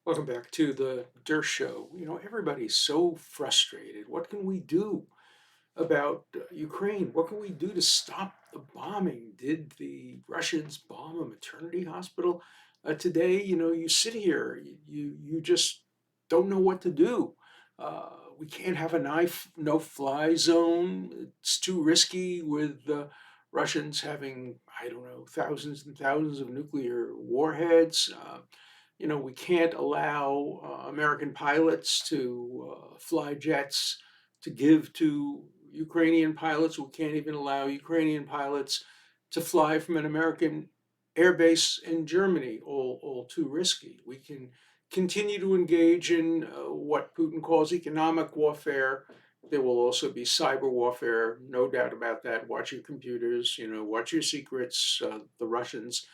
Welcome back to the Dershow. Everybody's so frustrated. What can we do about Ukraine? What can we do to stop the bombing? Did the Russians bomb a maternity hospital today? You sit here, you just don't know what to do. We can't have a knife, no-fly zone. It's too risky with Russians having, I don't know, thousands and thousands of nuclear warheads. We can't allow American pilots to fly jets to give to Ukrainian pilots. We can't even allow Ukrainian pilots to fly from an American airbase in Germany, all too risky. We can continue to engage in what Putin calls economic warfare. There will also be cyber warfare, no doubt about that. Watch your computers, watch your secrets. The Russians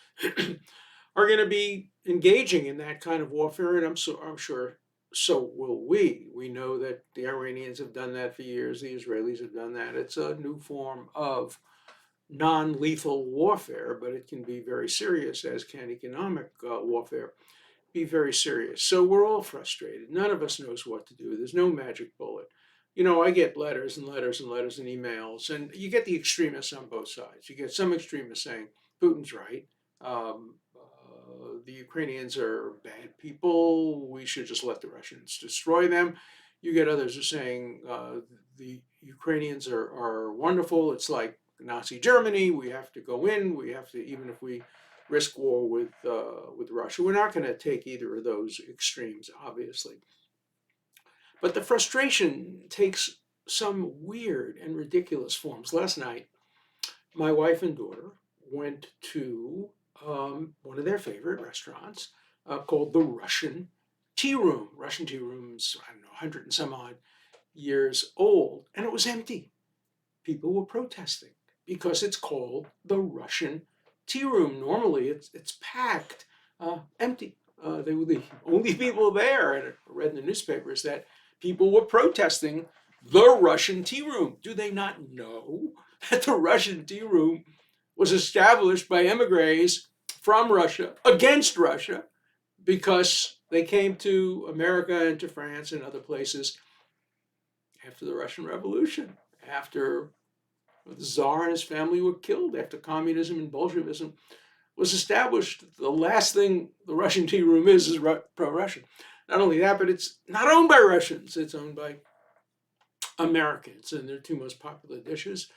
are going to be engaging in that kind of warfare, and I'm sure so will we. We know that the Iranians have done that for years. The Israelis have done that. It's a new form of non-lethal warfare, but it can be very serious, as can economic warfare be very serious. So we're all frustrated. None of us knows what to do. There's no magic bullet. I get letters and letters and letters and emails, and you get the extremists on both sides. You get some extremists saying Putin's right. The Ukrainians are bad people. We should just let the Russians destroy them. You get others who are saying the Ukrainians are wonderful. It's like Nazi Germany. We have to go in. We have to, even if we risk war with Russia. We're not going to take either of those extremes, obviously. But the frustration takes some weird and ridiculous forms. Last night, my wife and daughter went to one of their favorite restaurants called the Russian Tea Room. Russian Tea Room's, I don't know, 100 and some odd years old, and it was empty. People were protesting because it's called the Russian Tea Room. Normally, it's packed, empty. They were the only people there, and I read in the newspapers that people were protesting the Russian Tea Room. Do they not know that the Russian Tea Room was established by emigres from Russia against Russia because they came to America and to France and other places after the Russian Revolution, after the Tsar and his family were killed, after communism and Bolshevism was established. The last thing the Russian Tea Room is pro-Russian. Not only that, but it's not owned by Russians. It's owned by Americans, and their two most popular dishes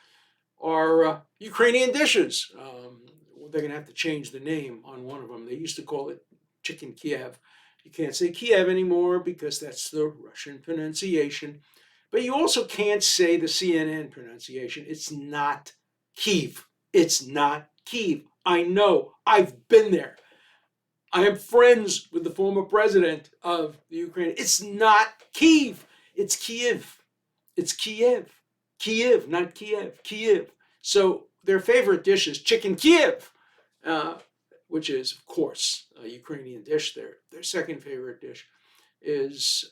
are Ukrainian dishes. They're going to have to change the name on one of them. They used to call it chicken Kiev. You can't say Kiev anymore because that's the Russian pronunciation. But you also can't say the CNN pronunciation. It's not Kiev. It's not Kiev. I know. I've been there. I am friends with the former president of the Ukraine. It's not Kiev. It's Kiev. It's Kiev. Kiev, not Kiev. Kiev. So their favorite dish is chicken Kiev, which is, of course, a Ukrainian dish. Their second favorite dish is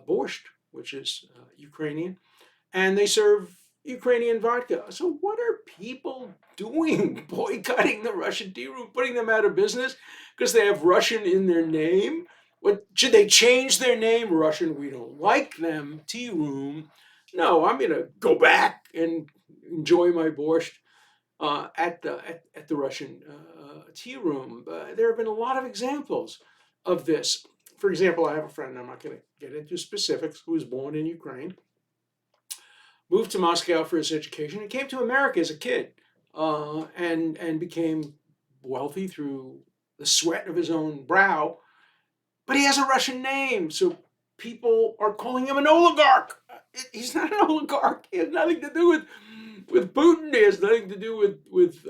borscht, which is Ukrainian. And they serve Ukrainian vodka. So what are people doing? Boycotting the Russian tea room, putting them out of business because they have Russian in their name? What should they change their name? Russian, we don't like them. Tea room. No, I'm gonna go back and enjoy my borscht at the Russian tea room. There have been a lot of examples of this. For example, I have a friend, I'm not going to get into specifics, who was born in Ukraine, moved to Moscow for his education, and came to America as a kid, and became wealthy through the sweat of his own brow. But he has a Russian name, so people are calling him an oligarch. He's not an oligarch. He has nothing to do with Putin. He has nothing to do with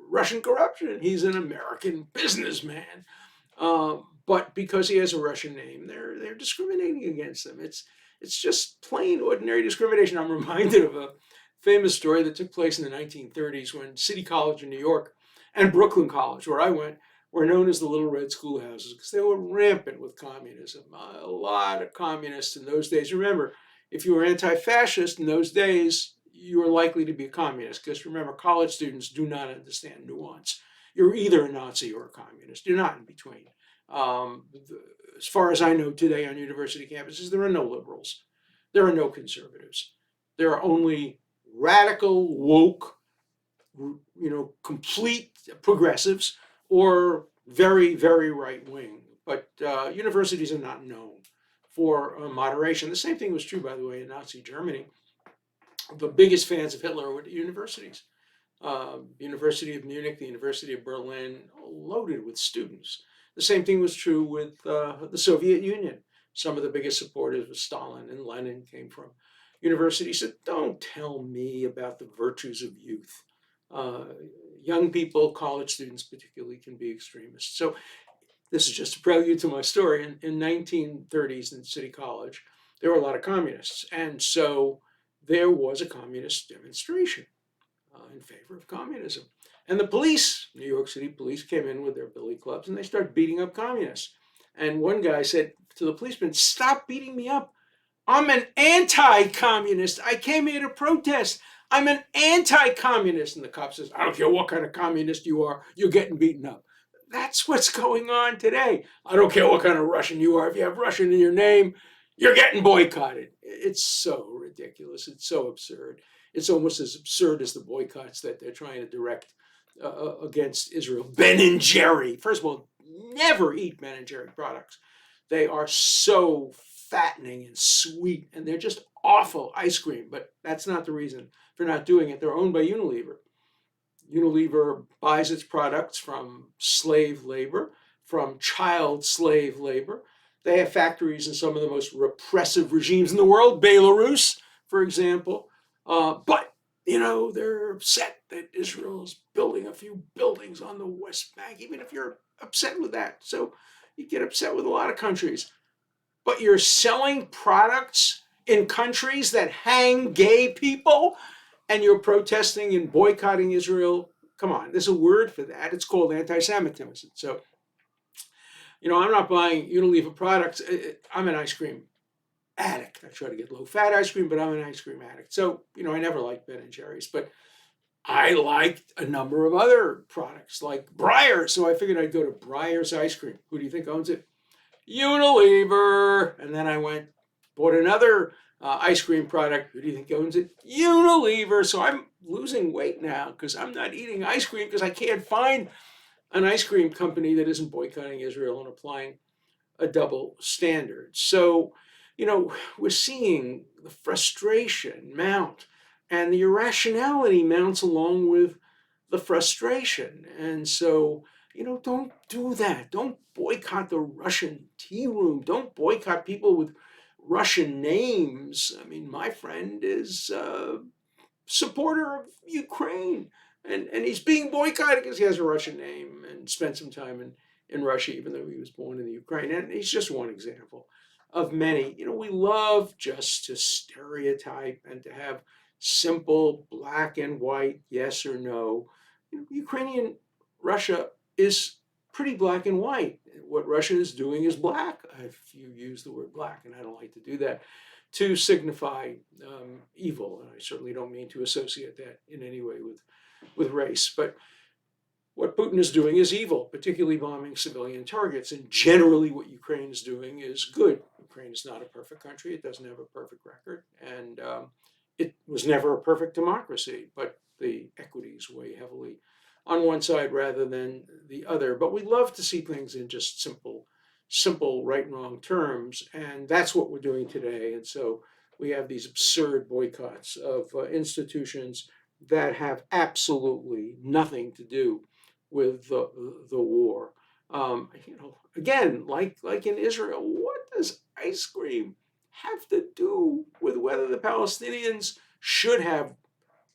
Russian corruption. He's an American businessman. But because he has a Russian name, they're discriminating against him. It's just plain ordinary discrimination. I'm reminded of a famous story that took place in the 1930s when City College in New York and Brooklyn College, where I went, were known as the Little Red Schoolhouses because they were rampant with communism. A lot of communists in those days. Remember, if you were anti-fascist in those days, you were likely to be a communist because remember, college students do not understand nuance. You're either a Nazi or a communist. You're not in between. As far as I know today on university campuses, there are no liberals. There are no conservatives. There are only radical, woke, complete progressives or very, very right wing. But universities are not known for moderation. The same thing was true, by the way, in Nazi Germany. The biggest fans of Hitler were the universities. University of Munich, the University of Berlin, loaded with students. The same thing was true with the Soviet Union. Some of the biggest supporters of Stalin and Lenin came from universities. So don't tell me about the virtues of youth. Uh, Young people, college students particularly, can be extremists. So this is just a prelude to my story. In 1930s in City College, there were a lot of communists. And so there was a communist demonstration in favor of communism. And the police, New York City police, came in with their billy clubs and they started beating up communists. And one guy said to the policeman, "Stop beating me up. I'm an anti-communist. I came here to protest. I'm an anti-communist." And the cop says, "I don't care what kind of communist you are, you're getting beaten up." That's what's going on today. I don't care what kind of Russian you are. If you have Russian in your name, you're getting boycotted. It's so ridiculous. It's so absurd. It's almost as absurd as the boycotts that they're trying to direct against Israel. Ben and Jerry. First of all, never eat Ben and Jerry products. They are so fattening and sweet, and they're just awful ice cream. But that's not the reason for not doing it. They're owned by Unilever. Unilever buys its products from slave labor, from child slave labor. They have factories in some of the most repressive regimes in the world, Belarus, for example. But, they're upset that Israel is building a few buildings on the West Bank, even if you're upset with that. So you get upset with a lot of countries. But you're selling products in countries that hang gay people, and you're protesting and boycotting Israel. Come on, there's a word for that. It's called anti-Semitism. So, I'm not buying Unilever products. I'm an ice cream addict. I try to get low-fat ice cream, but I'm an ice cream addict. So, I never liked Ben and Jerry's, but I liked a number of other products like Breyers. So I figured I'd go to Breyers Ice Cream. Who do you think owns it? Unilever. And then I bought another ice cream product. Who do you think owns it? Unilever. So I'm losing weight now because I'm not eating ice cream because I can't find an ice cream company that isn't boycotting Israel and applying a double standard. So, we're seeing the frustration mount, and the irrationality mounts along with the frustration. And so, don't do that. Don't boycott the Russian tea room. Don't boycott people with Russian names. I mean, my friend is a supporter of Ukraine, and he's being boycotted because he has a Russian name and spent some time in Russia, even though he was born in the Ukraine. And he's just one example of many. We love just to stereotype and to have simple black and white, yes or no. Ukrainian Russia is pretty black and white. What Russia is doing is black, if you use the word black, and I don't like to do that, to signify evil. And I certainly don't mean to associate that in any way with race. But what Putin is doing is evil, particularly bombing civilian targets. And generally what Ukraine is doing is good. Ukraine is not a perfect country. It doesn't have a perfect record. And it was never a perfect democracy, but the equities weigh heavily on one side rather than the other. But we love to see things in just simple right and wrong terms. And that's what we're doing today. And so we have these absurd boycotts of institutions that have absolutely nothing to do with the war. Again, like in Israel, what does ice cream have to do with whether the Palestinians should have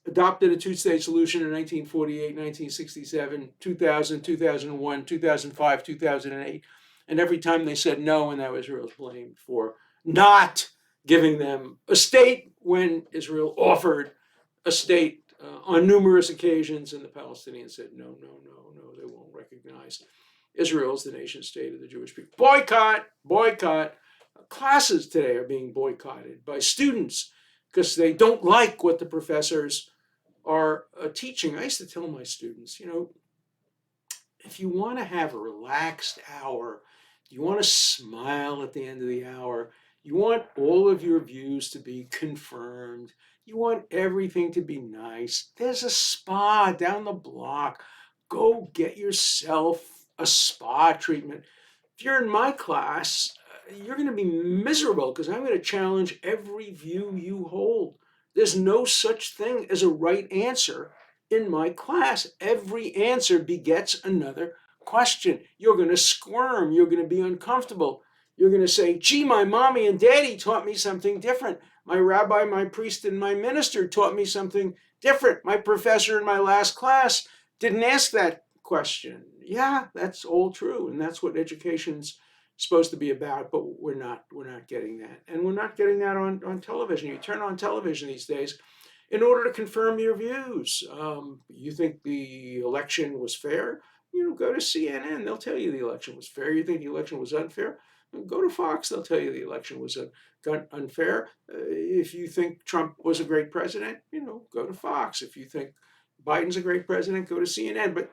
adopted a two-state solution in 1948, 1967, 2000, 2001, 2005, 2008, and every time they said no, and now Israel's blamed for not giving them a state when Israel offered a state on numerous occasions, and the Palestinians said no, they won't recognize Israel as the nation state of the Jewish people. Boycott. Classes today are being boycotted by students because they don't like what the professors are teaching. I used to tell my students, if you want to have a relaxed hour, you want to smile at the end of the hour, you want all of your views to be confirmed, you want everything to be nice, there's a spa down the block. Go get yourself a spa treatment. If you're in my class, you're going to be miserable because I'm going to challenge every view you hold. There's no such thing as a right answer in my class. Every answer begets another question. You're going to squirm. You're going to be uncomfortable. You're going to say, gee, my mommy and daddy taught me something different. My rabbi, my priest, and my minister taught me something different. My professor in my last class didn't ask that question. Yeah, that's all true. And that's what education's supposed to be about, but we're not getting that. And we're not getting that on television. You turn on television these days in order to confirm your views. You think the election was fair? Go to CNN. They'll tell you the election was fair. You think the election was unfair? Go to Fox. They'll tell you the election was unfair. If you think Trump was a great president, go to Fox. If you think Biden's a great president, go to CNN. But,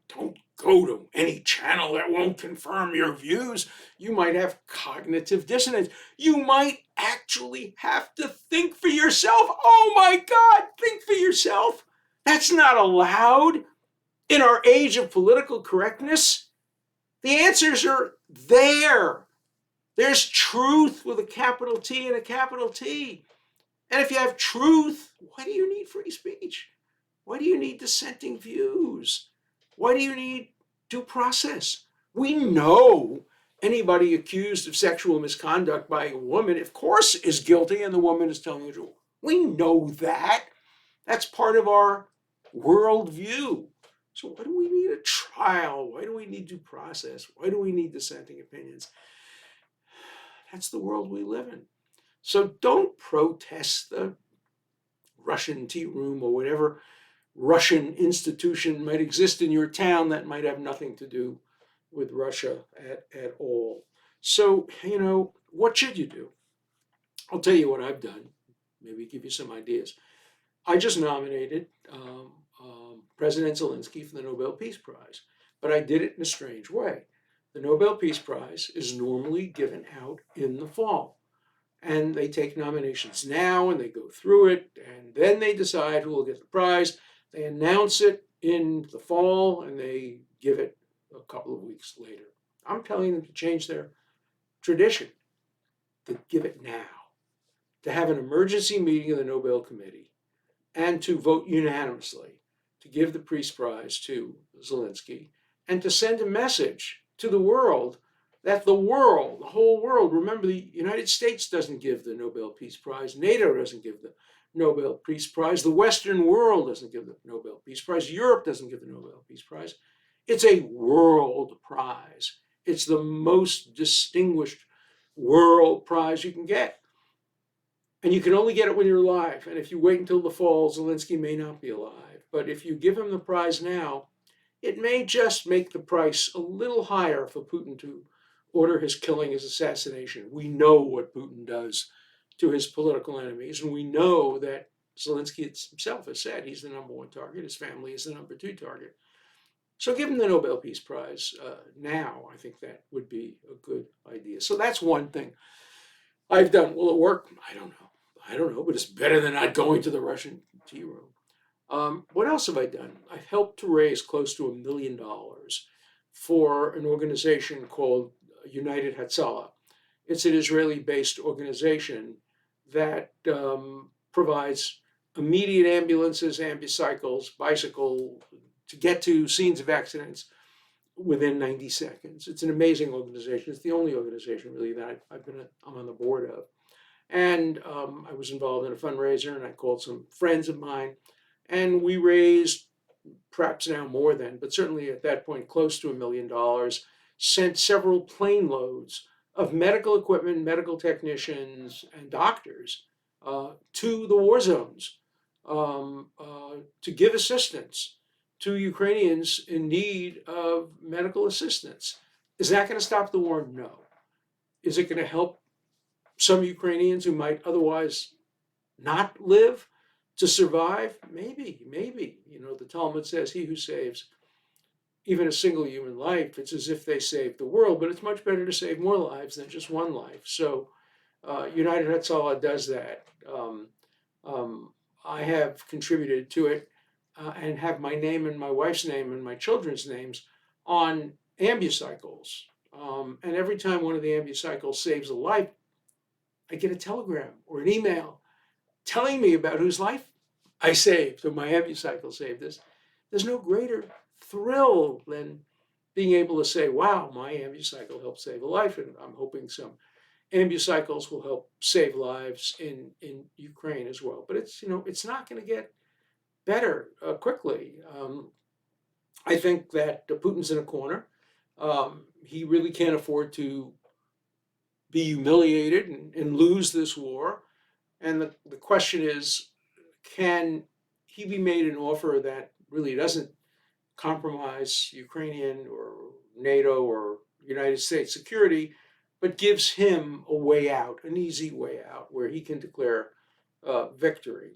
don't go to any channel that won't confirm your views. You might have cognitive dissonance. You might actually have to think for yourself. Oh my God, think for yourself. That's not allowed in our age of political correctness. The answers are there. There's truth with a capital T and a capital T. And if you have truth, why do you need free speech? Why do you need dissenting views? Why do you need due process? We know anybody accused of sexual misconduct by a woman, of course, is guilty, and the woman is telling the truth. We know that. That's part of our worldview. So why do we need a trial? Why do we need due process? Why do we need dissenting opinions? That's the world we live in. So don't protest the Russian tea room or whatever Russian institution might exist in your town that might have nothing to do with Russia at all. So, what should you do? I'll tell you what I've done, maybe give you some ideas. I just nominated President Zelensky for the Nobel Peace Prize, but I did it in a strange way. The Nobel Peace Prize is normally given out in the fall, and they take nominations now and they go through it, and then they decide who will get the prize. They announce it in the fall and they give it a couple of weeks later. I'm telling them to change their tradition, to give it now, to have an emergency meeting of the Nobel Committee, and to vote unanimously to give the Peace Prize to Zelensky, and to send a message to the world that the whole world, remember, the United States doesn't give the Nobel Peace Prize, NATO doesn't give the Nobel Peace Prize, the Western world doesn't give the Nobel Peace Prize, Europe doesn't give the Nobel Peace Prize. It's a world prize. It's the most distinguished world prize you can get. And you can only get it when you're alive. And if you wait until the fall, Zelensky may not be alive. But if you give him the prize now, it may just make the price a little higher for Putin to order his killing, his assassination. We know what Putin does to his political enemies, and we know that Zelensky himself has said he's the number one target, his family is the number two target. So give him the Nobel Peace Prize now. I think that would be a good idea. So that's one thing I've done. Will it work? I don't know, but it's better than not going to the Russian tea room. What else have I done? I've helped to raise close to $1 million for an organization called United Hatzalah. It's an Israeli-based organization that provides immediate ambulances, ambucycles, bicycle to get to scenes of accidents within 90 seconds. It's an amazing organization. It's the only organization really that I'm on the board of. And I was involved in a fundraiser, and I called some friends of mine, and we raised perhaps now more than, but certainly at that point close to $1 million, sent several plane loads of medical equipment, medical technicians, and doctors to the war zones to give assistance to Ukrainians in need of medical assistance. Is that going to stop the war? No. Is it going to help some Ukrainians who might otherwise not live to survive? Maybe. The Talmud says, he who saves even a single human life, it's as if they saved the world. But it's much better to save more lives than just one life. So United Hatzalah does that. Um, I have contributed to it and have my name and my wife's name and my children's names on ambucycles. And every time one of the ambucycles saves a life, I get a telegram or an email telling me about whose life I saved or my ambucycle saved this. There's no greater thrill than being able to say, wow, my ambucycle helped save a life. And I'm hoping some ambucycles will help save lives in Ukraine as well. But it's not going to get better quickly. I think that Putin's in a corner. He really can't afford to be humiliated and lose this war. And the question is, can he be made an offer that really doesn't compromise Ukrainian or NATO or United States security, but gives him a way out, an easy way out, where he can declare victory?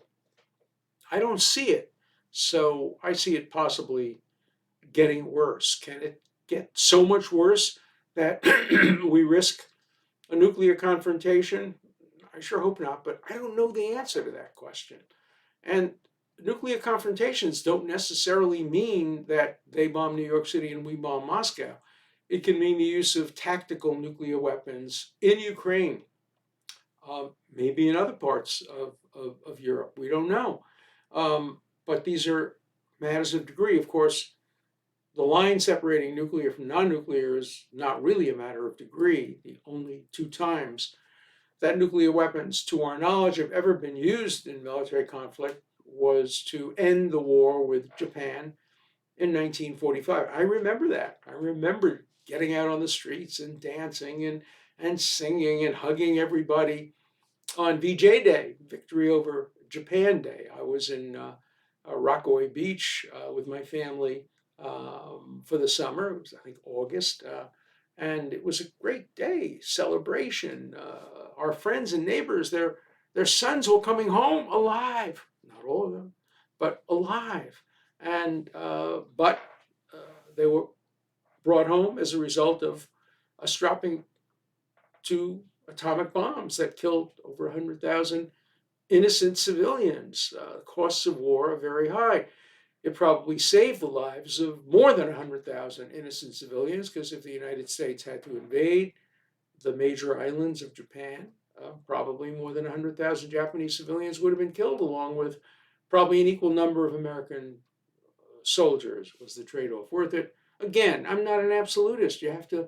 I don't see it. So I see it possibly getting worse. Can it get so much worse that we risk a nuclear confrontation? I sure hope not, but I don't know the answer to that question. And nuclear confrontations don't necessarily mean that they bomb New York City and we bomb Moscow. It can mean the use of tactical nuclear weapons in Ukraine, maybe in other parts of Europe. We don't know. But these are matters of degree. Of course, the line separating nuclear from non-nuclear is not really a matter of degree. The only two times that nuclear weapons, to our knowledge, have ever been used in military conflict was to end the war with Japan in 1945. I remember that. I remember getting out on the streets and dancing and singing and hugging everybody on VJ Day, Victory Over Japan Day. I was in Rockaway Beach with my family for the summer. It was, I think, August. And it was a great day, celebration. Our friends and neighbors, their sons were coming home alive. Not all of them, but alive. And but they were brought home as a result of us dropping two atomic bombs that killed over 100,000 innocent civilians. Costs of war are very high. It probably saved the lives of more than 100,000 innocent civilians, because if the United States had to invade the major islands of Japan, probably more than 100,000 Japanese civilians would have been killed, along with probably an equal number of American soldiers. Was the trade-off worth it? Again, I'm not an absolutist. You have to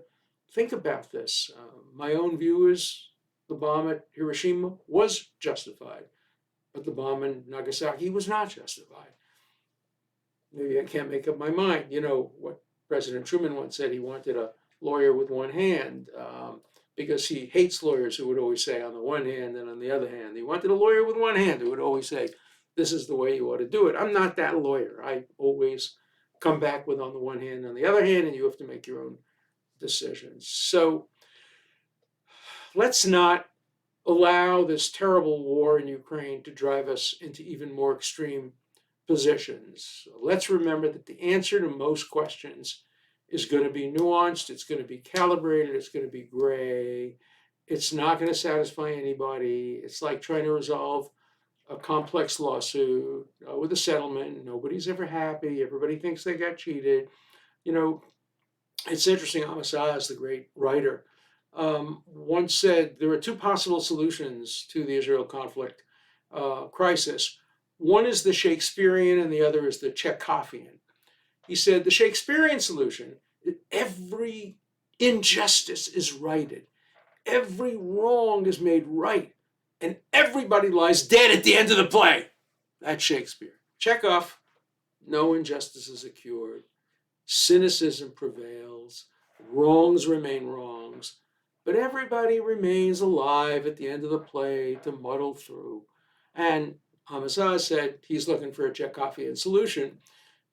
think about this. My own view is the bomb at Hiroshima was justified, but the bomb in Nagasaki was not justified. Maybe I can't make up my mind. You know what President Truman once said: he wanted a lawyer with one hand, because he hates lawyers who would always say on the one hand and on the other hand. He wanted a lawyer with one hand who would always say, this is the way you ought to do it. I'm not that lawyer. I always come back with on the one hand, on the other hand, and you have to make your own decisions. So let's not allow this terrible war in Ukraine to drive us into even more extreme positions. Let's remember that the answer to most questions is going to be nuanced, it's going to be calibrated, it's going to be gray. It's not going to satisfy anybody. It's like trying to resolve a complex lawsuit with a settlement. Nobody's ever happy. Everybody thinks they got cheated. You know, it's interesting. Amos Oz, the great writer, once said there are two possible solutions to the Israel conflict crisis. One is the Shakespearean and the other is the Chekhovian. He said the Shakespearean solution, every injustice is righted, every wrong is made right, and everybody lies dead at the end of the play. That's Shakespeare. Chekhov, no injustices are cured, cynicism prevails, wrongs remain wrongs, but everybody remains alive at the end of the play to muddle through. And Amos Oz said he's looking for a Chekhovian solution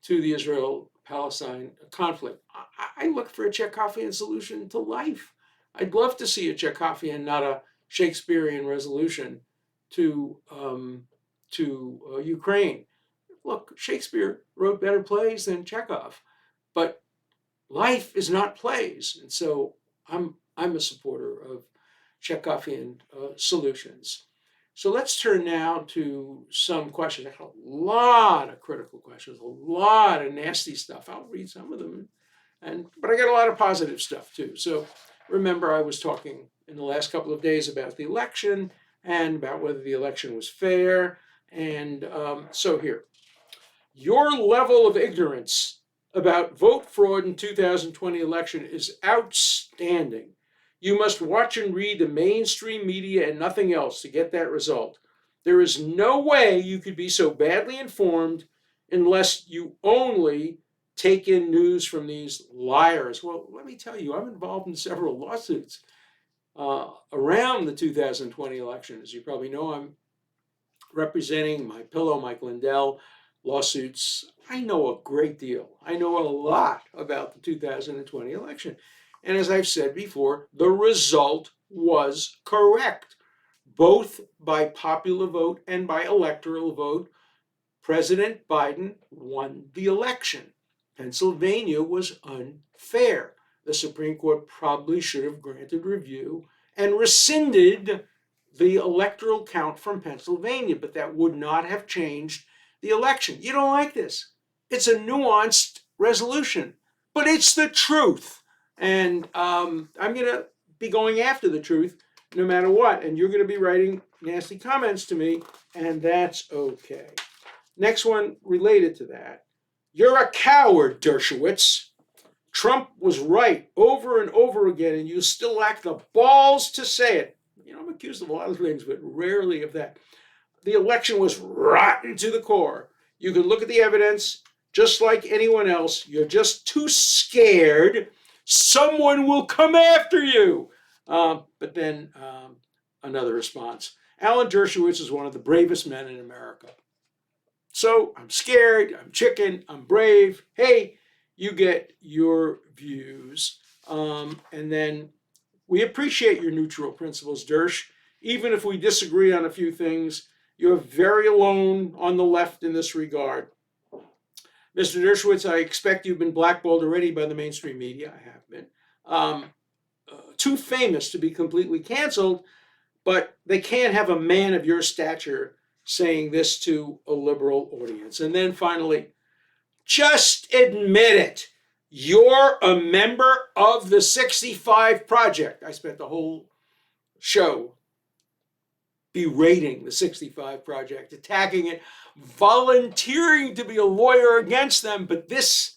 to the Israel-Palestine conflict. I look for a Chekhovian solution to life. I'd love to see a Chekhovian, not a Shakespearean resolution to Ukraine. Look, Shakespeare wrote better plays than Chekhov, but life is not plays. And so I'm a supporter of Chekhovian solutions. So let's turn now to some questions. I got a lot of critical questions, a lot of nasty stuff. I'll read some of them, but I got a lot of positive stuff too. So remember, I was talking in the last couple of days about the election and about whether the election was fair. And so here, your level of ignorance about vote fraud in 2020 election is outstanding. You must watch and read the mainstream media and nothing else to get that result. There is no way you could be so badly informed unless you only take in news from these liars. Well, let me tell you, I'm involved in several lawsuits around the 2020 election. As you probably know, I'm representing my pillow, Mike Lindell, lawsuits. I know a great deal. I know a lot about the 2020 election. And as I've said before, the result was correct, both by popular vote and by electoral vote. President Biden won the election. Pennsylvania was unfair. The Supreme Court probably should have granted review and rescinded the electoral count from Pennsylvania, but that would not have changed the election. You don't like this. It's a nuanced resolution, but it's the truth. And I'm going to be going after the truth no matter what. And you're going to be writing nasty comments to me, and that's okay. Next one related to that. You're a coward, Dershowitz. Trump was right over and over again, and you still lack the balls to say it. You know, I'm accused of a lot of things, but rarely of that. The election was rotten to the core. You can look at the evidence just like anyone else. You're just too scared. Someone will come after you. But then another response. Alan Dershowitz is one of the bravest men in America. So I'm scared, I'm chicken, I'm brave. Hey, you get your views. And then we appreciate your neutral principles, Dersh. Even if we disagree on a few things, you're very alone on the left in this regard. Mr. Dershowitz, I expect you've been blackballed already by the mainstream media. I have been. Too famous to be completely canceled, but they can't have a man of your stature saying this to a liberal audience. And then finally, just admit it. You're a member of the 65 Project. I spent the whole show berating the 65 Project, attacking it, volunteering to be a lawyer against them. But this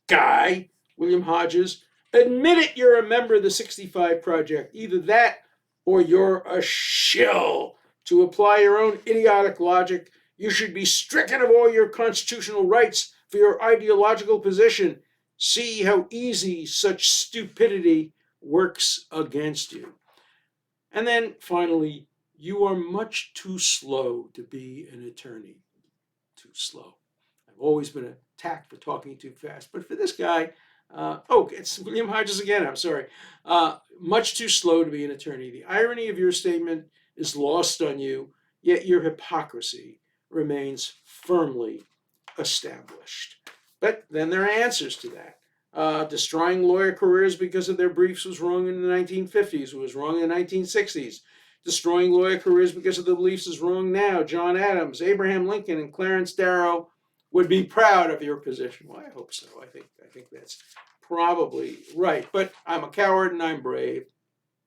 guy, William Hodges, admit it, you're a member of the 65 Project. Either that or you're a shill. To apply your own idiotic logic, you should be stricken of all your constitutional rights for your ideological position. See how easy such stupidity works against you. And then finally, you are much too slow to be an attorney. Too slow. I've always been attacked for talking too fast, but for this guy, it's William Hodges again, I'm sorry. Much too slow to be an attorney. The irony of your statement is lost on you, yet your hypocrisy remains firmly established. But then there are answers to that. Destroying lawyer careers because of their briefs was wrong in the 1950s, it was wrong in the 1960s. Destroying lawyer careers because of the beliefs is wrong now. John Adams, Abraham Lincoln, and Clarence Darrow would be proud of your position. Well, I hope so. I think that's probably right. But I'm a coward and I'm brave.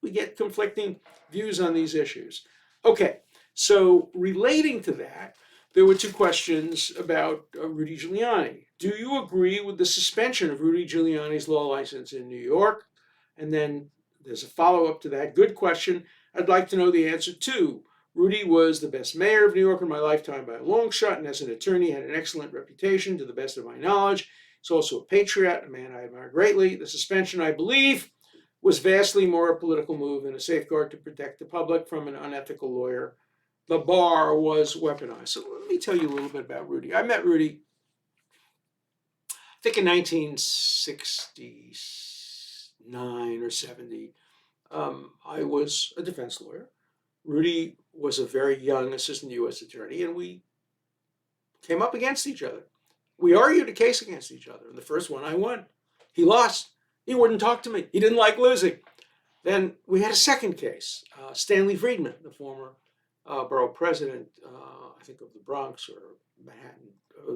We get conflicting views on these issues. Okay, so relating to that, there were two questions about Rudy Giuliani. Do you agree with the suspension of Rudy Giuliani's law license in New York? And then there's a follow-up to that. Good question. I'd like to know the answer too. Rudy was the best mayor of New York in my lifetime by a long shot, and as an attorney had an excellent reputation to the best of my knowledge. He's also a patriot, a man I admire greatly. The suspension, I believe, was vastly more a political move than a safeguard to protect the public from an unethical lawyer. The bar was weaponized. So let me tell you a little bit about Rudy. I met Rudy, I think in 1969 or 70. I was a defense lawyer. Rudy was a very young assistant U.S. attorney, and we came up against each other. We argued a case against each other. And the first one I won. He lost. He wouldn't talk to me. He didn't like losing. Then we had a second case. Stanley Friedman, the former borough president, I think of the Bronx or Manhattan,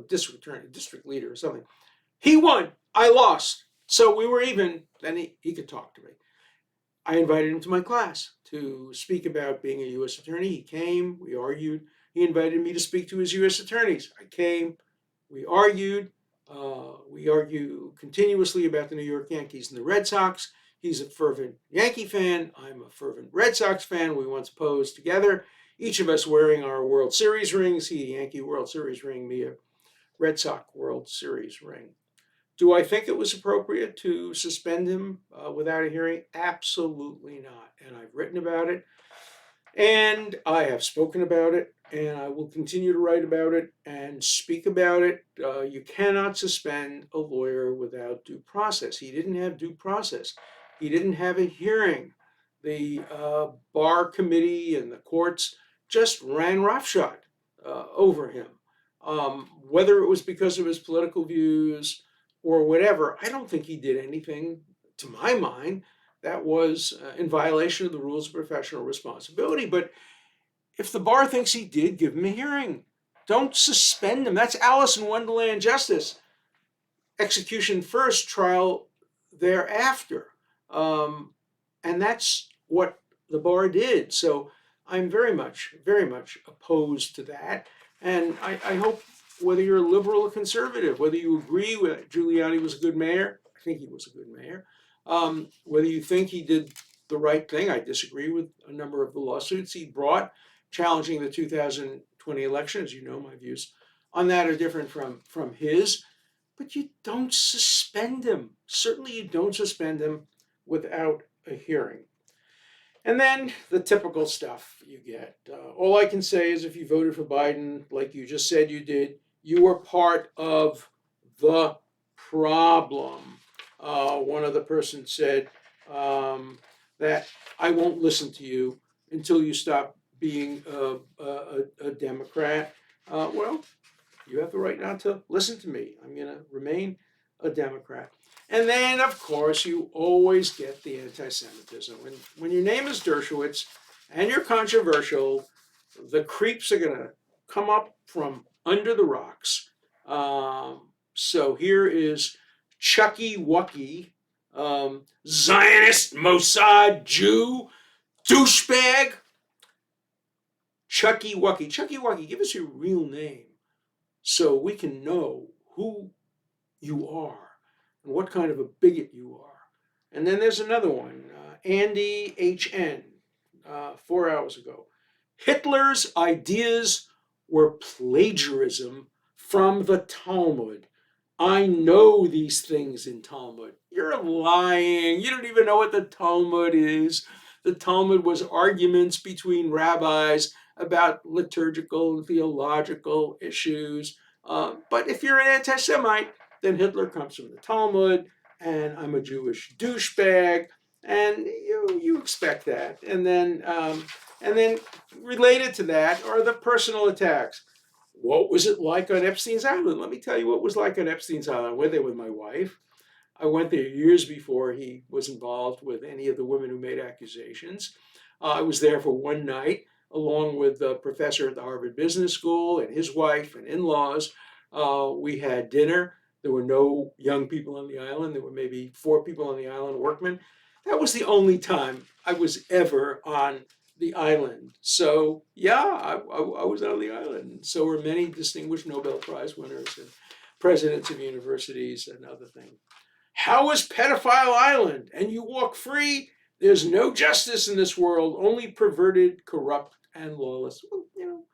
district attorney, district leader or something. He won. I lost. So we were even. Then he could talk to me. I invited him to my class to speak about being a U.S. attorney. He came. We argued. He invited me to speak to his U.S. attorneys. I came. We argued. We argue continuously about the New York Yankees and the Red Sox. He's a fervent Yankee fan. I'm a fervent Red Sox fan. We once posed together, each of us wearing our World Series rings. He a Yankee World Series ring, me a Red Sox World Series ring. Do I think it was appropriate to suspend him without a hearing? Absolutely not. And I've written about it, and I have spoken about it, and I will continue to write about it and speak about it. You cannot suspend a lawyer without due process. He didn't have due process. He didn't have a hearing. The bar committee and the courts just ran roughshod over him. Whether it was because of his political views or whatever, I don't think he did anything, to my mind, that was in violation of the rules of professional responsibility. But if the bar thinks he did, give him a hearing. Don't suspend him. That's Alice in Wonderland justice. Execution first, trial thereafter. And that's what the bar did. So I'm very much opposed to that. And I hope, whether you're a liberal or conservative, whether you agree with Giuliani was a good mayor, I think he was a good mayor, whether you think he did the right thing, I disagree with a number of the lawsuits he brought challenging the 2020 election. As you know, my views on that are different from his, but you don't suspend him. Certainly you don't suspend him without a hearing. And then the typical stuff you get. All I can say is if you voted for Biden, like you just said you did, you were part of the problem. One other person said that I won't listen to you until you stop being a Democrat. Well, you have the right not to listen to me. I'm going to remain a Democrat. And then, of course, you always get the anti-Semitism. When your name is Dershowitz and you're controversial, the creeps are going to come up from under the rocks. So here is Chucky Wucky, Zionist, Mossad, Jew, douchebag. Chucky Wucky. Chucky Wucky, give us your real name so we can know who you are and what kind of a bigot you are. And then there's another one, Andy HN, 4 hours ago. Hitler's ideas were plagiarism from the Talmud. I know these things in Talmud. You're lying. You don't even know what the Talmud is. The Talmud was arguments between rabbis about liturgical and theological issues. But if you're an anti-Semite, then Hitler comes from the Talmud, and I'm a Jewish douchebag, and you expect that. And then related to that are the personal attacks. What was it like on Epstein's Island? Let me tell you what it was like on Epstein's Island. I went there with my wife. I went there years before he was involved with any of the women who made accusations. I was there for one night, along with a professor at the Harvard Business School and his wife and in-laws. We had dinner. There were no young people on the island. There were maybe 4 people on the island, workmen. That was the only time I was ever on the island. So yeah, I was on the island. So were many distinguished Nobel Prize winners and presidents of universities and other things. How is Pedophile Island? And you walk free. There's no justice in this world, only perverted, corrupt, and lawless. Well,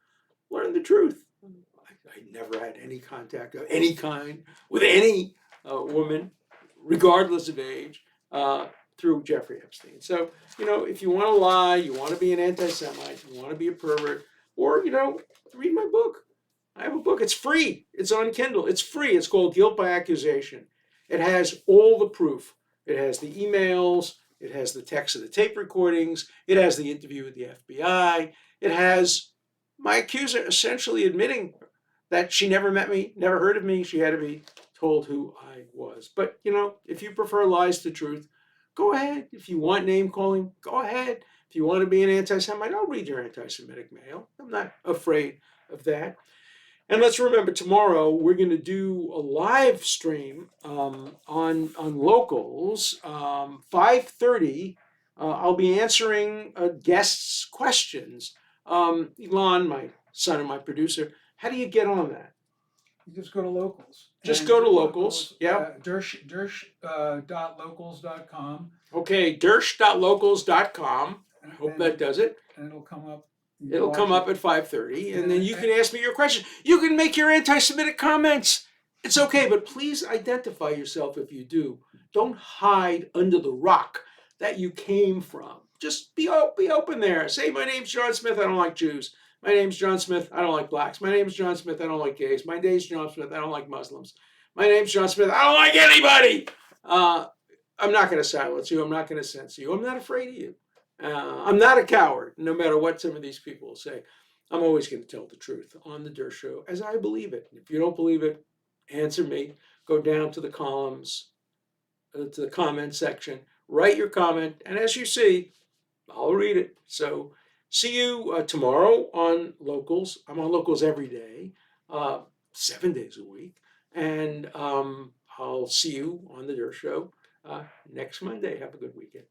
learn the truth. I never had any contact of any kind with any woman, regardless of age, through Jeffrey Epstein. So, if you want to lie, you want to be an anti-Semite, you want to be a pervert, or, read my book. I have a book. It's free. It's on Kindle. It's free. It's called Guilt by Accusation. It has all the proof. It has the emails. It has the text of the tape recordings. It has the interview with the FBI. It has my accuser essentially admitting that she never met me, never heard of me. She had to be told who I was. But, if you prefer lies to truth, go ahead. If you want name calling, go ahead. If you want to be an anti-Semite, I'll read your anti-Semitic mail. I'm not afraid of that. And let's remember, tomorrow we're going to do a live stream on Locals, 5:30. I'll be answering guests' questions. Elon, my son and my producer, how do you get on that? You just go to Locals. Just go to Locals. Yeah. Dersh.locals.com. Okay, Dersh.locals.com. Hope that does it. And it'll come up. It'll come up at 5:30, and then you can ask me your question. You can make your anti-Semitic comments. It's okay, but please identify yourself if you do. Don't hide under the rock that you came from. Just be open there. Say, my name's John Smith, I don't like Jews. My name's John Smith, I don't like blacks. My name's John Smith, I don't like gays. My name's John Smith, I don't like Muslims. My name's John Smith, I don't like anybody. I'm not going to silence you. I'm not going to censor you. I'm not afraid of you. I'm not a coward, no matter what some of these people will say. I'm always going to tell the truth on the Dershow as I believe it. If you don't believe it, answer me. Go down to the columns, to the comment section, write your comment, and as you see, I'll read it. So see you tomorrow on Locals. I'm on Locals every day, 7 days a week, and I'll see you on the Dershow next Monday. Have a good weekend.